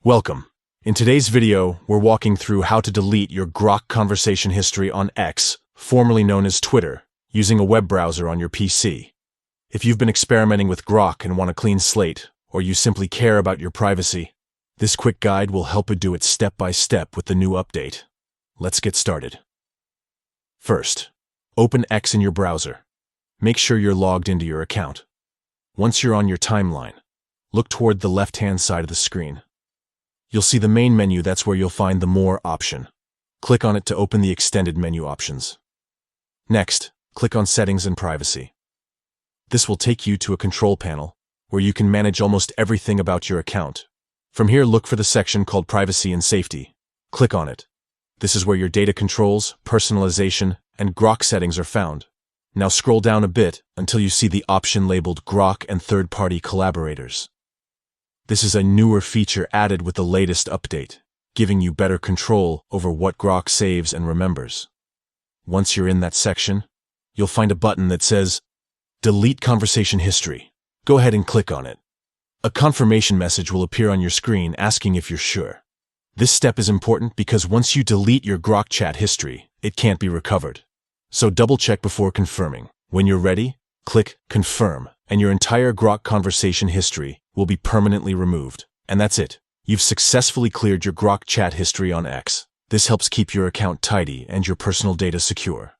Welcome. In today's video, we're walking through how to delete your Grok conversation history on X, formerly known as Twitter, using a web browser on your PC. If you've been experimenting with Grok and want a clean slate, or you simply care about your privacy, this quick guide will help you do it step by step with the new update. Let's get started. First, open X in your browser. Make sure you're logged into your account. Once you're on your timeline, look toward the left-hand side of the screen. You'll see the main menu. That's where you'll find the More option. Click on it to open the extended menu options. Next, click on Settings and Privacy. This will take you to a control panel where you can manage almost everything about your account. From here, look for the section called Privacy and Safety. Click on it. This is where your data controls, personalization, and Grok settings are found. Now scroll down a bit until you see the option labeled Grok and Third-party Collaborators. This is a newer feature added with the latest update, giving you better control over what Grok saves and remembers. Once you're in that section, you'll find a button that says, Delete Conversation History. Go ahead and click on it. A confirmation message will appear on your screen asking if you're sure. This step is important because once you delete your Grok chat history, it can't be recovered. So double-check before confirming. When you're ready, click Confirm, and your entire Grok conversation history will be permanently removed. And that's it. You've successfully cleared your Grok chat history on X. This helps keep your account tidy and your personal data secure.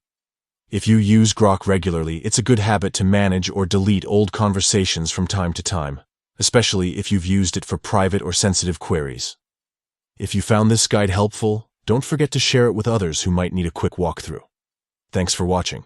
If you use Grok regularly, it's a good habit to manage or delete old conversations from time to time, especially if you've used it for private or sensitive queries. If you found this guide helpful, don't forget to share it with others who might need a quick walkthrough. Thanks for watching.